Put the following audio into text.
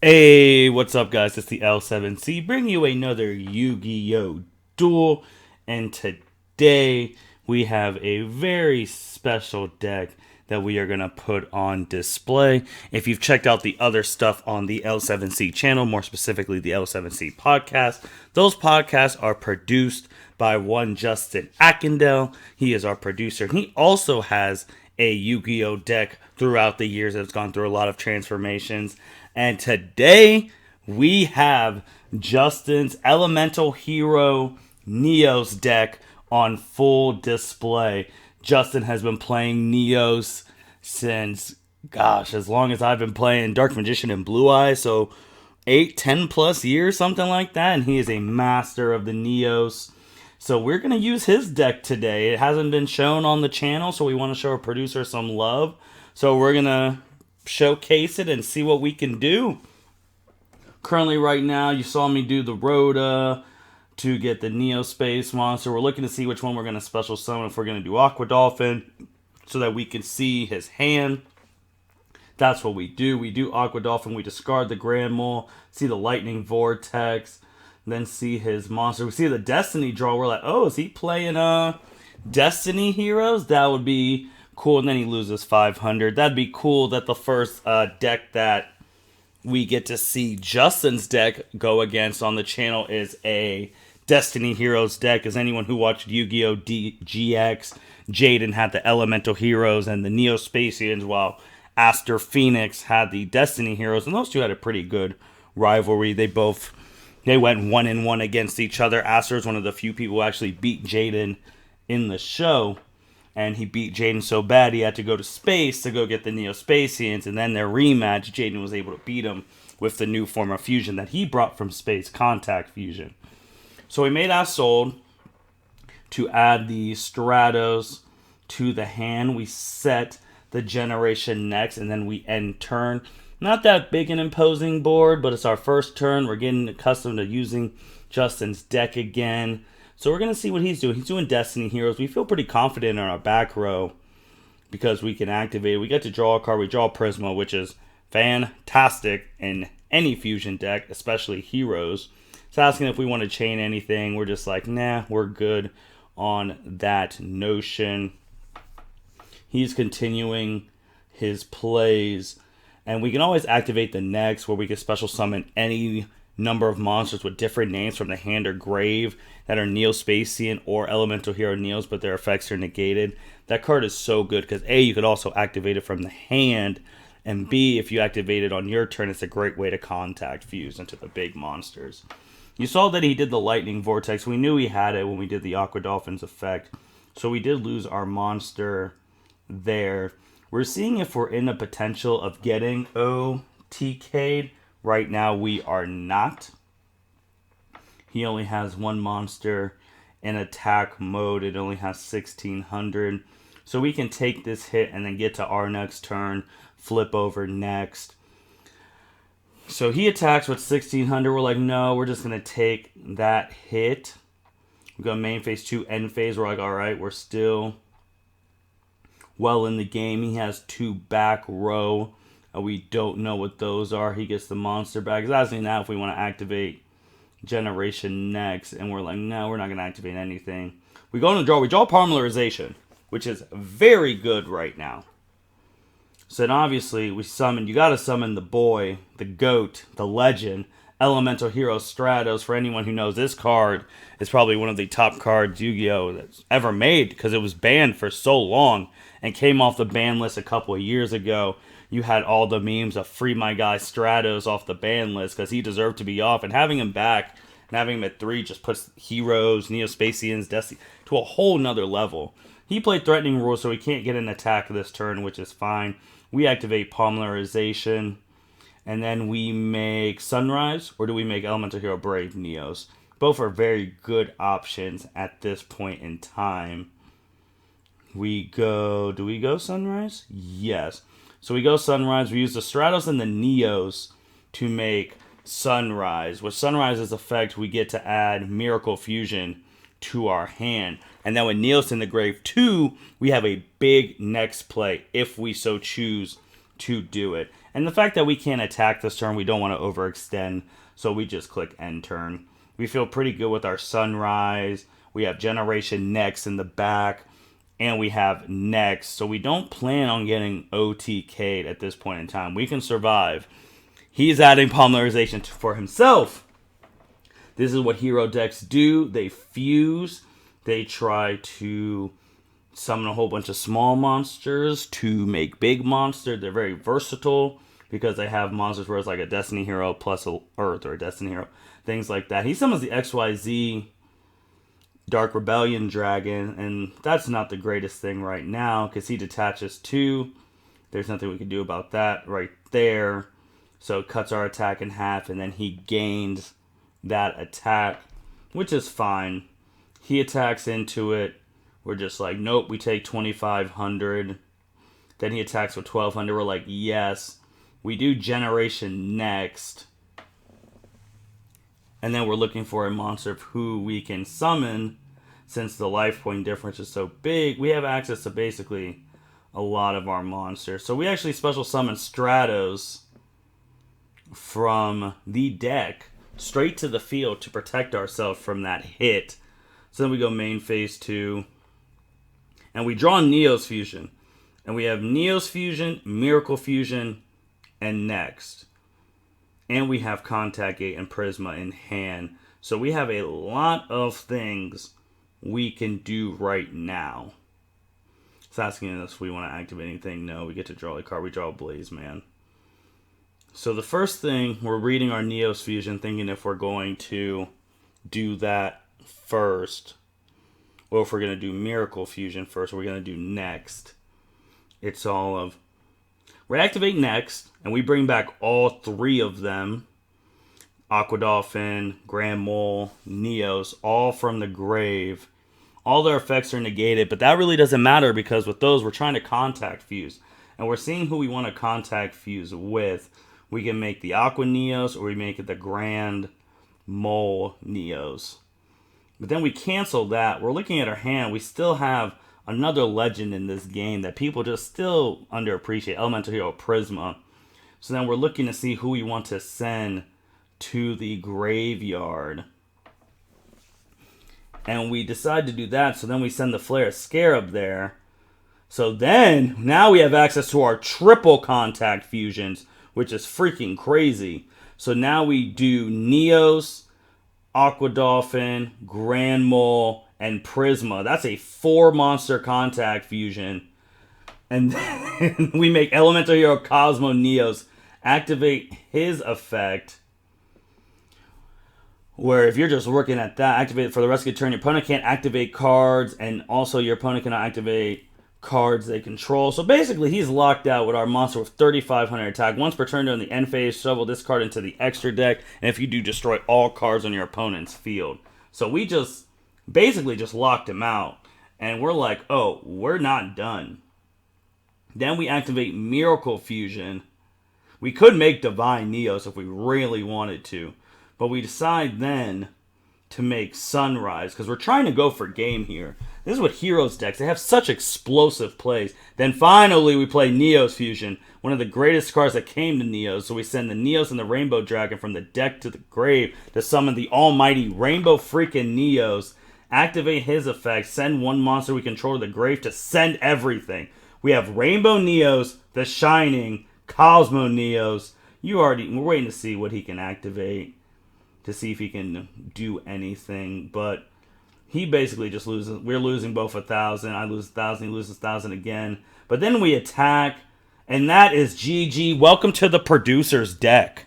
Hey, what's up, guys? It's the L7C bringing you another Yu-Gi-Oh! Duel, and today we have a very special deck that we are going to put on display. If you've checked out the other stuff on the L7C channel, more specifically the L7C podcast, those podcasts are produced by one Justin Ackendell. He is our producer. He also has a Yu-Gi-Oh! Deck throughout the years that's gone through a lot of transformations. And today we have Justin's Elemental Hero Neos deck on full display. Justin has been playing Neos since, gosh, as long as I've been playing Dark Magician and Blue Eyes. So 8, 10 plus years, something like that. And he is a master of the Neos. So we're going to use his deck today. It hasn't been shown on the channel, so we want to show our producer some love. So we're going to showcase it and see what we can do. Currently, right now, you saw me do the Rhoda to get the Neo Space Monster. We're looking to see which one we're going to special summon, if we're going to do Aqua Dolphin, so that we can see his hand. That's what we do. We do Aqua Dolphin, we discard the Grand Mole, see the Lightning Vortex, then see his monster. We see the Destiny draw. We're like, oh, is he playing Destiny Heroes? That would be cool. And then he loses 500. That'd be cool that the first deck that we get to see Justin's deck go against on the channel is a Destiny Heroes deck. As anyone who watched Yu-Gi-Oh! GX, Jaden had the Elemental Heroes and the Neo-Spacians, while Aster Phoenix had the Destiny Heroes. And those two had a pretty good rivalry. They went 1-1 against each other. Aster is one of the few people who actually beat Jaden in the show. And he beat Jaden so bad he had to go to space to go get the Neo-Spacians. And then their rematch, Jaden was able to beat him with the new form of fusion that he brought from space, Contact Fusion. So we made our sold to add the Stratos to the hand. We set the Generation next, and then we end turn. Not that big an imposing board, but it's our first turn. We're getting accustomed to using Justin's deck again. So we're going to see what he's doing. He's doing Destiny Heroes. We feel pretty confident in our back row because we can activate it. We get to draw a card. We draw Prisma, which is fantastic in any fusion deck, especially Heroes. It's asking if we want to chain anything. We're just like, nah, we're good on that notion. He's continuing his plays. And we can always activate the next, where we can special summon any number of monsters with different names from the hand or grave that are Neo-Spacian or Elemental Hero Neos, but their effects are negated. That card is so good because A, you could also activate it from the hand, and B, if you activate it on your turn, it's a great way to contact fuse into the big monsters. You saw that he did the Lightning Vortex. We knew he had it when we did the Aqua Dolphins effect, so we did lose our monster there. We're seeing if we're in the potential of getting OTK'd. Right now, we are not. He only has one monster in attack mode. It only has 1,600. So we can take this hit and then get to our next turn, flip over next. So he attacks with 1,600. We're like, no, we're just going to take that hit. We go main phase 2, end phase. We're like, all right, we're still well in the game. He has 2 back row. We don't know what those are. He gets the monster back. He's asking now if we want to activate Generation next. And we're like, no, we're not going to activate anything. We go into draw. We draw Polymerization, which is very good right now. So then obviously we summon. You got to summon the boy, the goat, the legend, Elemental Hero Stratos. For anyone who knows, this card is probably one of the top cards Yu-Gi-Oh! That's ever made because it was banned for so long and came off the ban list a couple of years ago. You had all the memes of free my guy Stratos off the ban list because he deserved to be off. And having him back and having him at 3 just puts Heroes, Neo-Spacians, Destiny to a whole nother level. He played Threatening Rule, so he can't get an attack this turn, which is fine. We activate Polymerization. And then we make Sunrise, or do we make Elemental Hero Brave Neos? Both are very good options at this point in time. Do we go Sunrise? Yes. So we go Sunrise. We use the Stratos and the Neos to make Sunrise. With Sunrise's effect, we get to add Miracle Fusion to our hand. And then with Neos in the grave 2, we have a big next play if we so choose to do it. And the fact that we can't attack this turn, we don't want to overextend, so we just click end turn. We feel pretty good with our Sunrise. We have Generation Next in the back, and we have Next, so we don't plan on getting OTK'd at this point in time. We can survive. He's adding polymerization for himself. This is what hero decks do. They fuse. They try to summon a whole bunch of small monsters to make big monsters. They're very versatile because they have monsters where it's like a Destiny Hero plus a Earth or a Destiny Hero. Things like that. He summons the XYZ Dark Rebellion Dragon, and that's not the greatest thing right now because he detaches 2. There's nothing we can do about that right there. So it cuts our attack in half, and then he gains that attack, which is fine. He attacks into it. We're just like, nope, we take 2,500. Then he attacks with 1,200. We're like, yes. We do Generation Next. And then we're looking for a monster of who we can summon. Since the life point difference is so big, we have access to basically a lot of our monsters. So we actually special summon Stratos from the deck straight to the field to protect ourselves from that hit. So then we go main phase 2. And we draw Neos Fusion. And we have Neos Fusion, Miracle Fusion, and Next. And we have Contact Gate and Prisma in hand. So we have a lot of things we can do right now. It's asking us if we want to activate anything. No, we get to draw a card. We draw a Blaze Man. So the first thing, we're reading our Neos Fusion, thinking if we're going to do that first, or if we're going to do Miracle Fusion first, or we're going to do Next. It's all of, we activate Next, and we bring back all 3 of them. Aqua Dolphin, Grand Mole, Neos, all from the grave. All their effects are negated, but that really doesn't matter because with those, we're trying to contact fuse. And we're seeing who we want to contact fuse with. We can make the Aqua Neos, or we make it the Grand Mole Neos. But then we cancel that. We're looking at our hand. We still have another legend in this game that people just still underappreciate. Elemental Hero Prisma. So then we're looking to see who we want to send to the graveyard. And we decide to do that. So then we send the Flare Scarab there. So then, now we have access to our triple contact fusions, which is freaking crazy. So now we do Neos, Aqua Dolphin, Grand Mole, and Prisma. That's a 4-monster contact fusion. And then we make Elemental Hero Cosmo Neos activate his effect. Where if you're just working at that, activate it for the rest of your turn. Your opponent can't activate cards, and also your opponent cannot activate cards they control. So basically, he's locked out with our monster with 3,500 attack. Once per turn during the end phase, shovel this card into the extra deck, and if you do, destroy all cards on your opponent's field. So we just basically just locked him out, and we're like, oh, we're not done. Then we activate Miracle Fusion. We could make Divine Neos if we really wanted to, but we decide then to make Sunrise, because we're trying to go for game here. This is what Heroes decks, they have such explosive plays. Then finally we play Neos Fusion, one of the greatest cards that came to Neos. So we send the Neos and the Rainbow Dragon from the deck to the grave to summon the almighty Rainbow freaking Neos, activate his effect, send one monster we control to the grave to send everything. We have Rainbow Neos, The Shining, Cosmo Neos. We're waiting to see what he can activate, to see if he can do anything, but he basically just loses. We're losing both 1,000. I lose 1,000. He loses 1,000 again. But then we attack, and that is GG. Welcome to the producer's deck.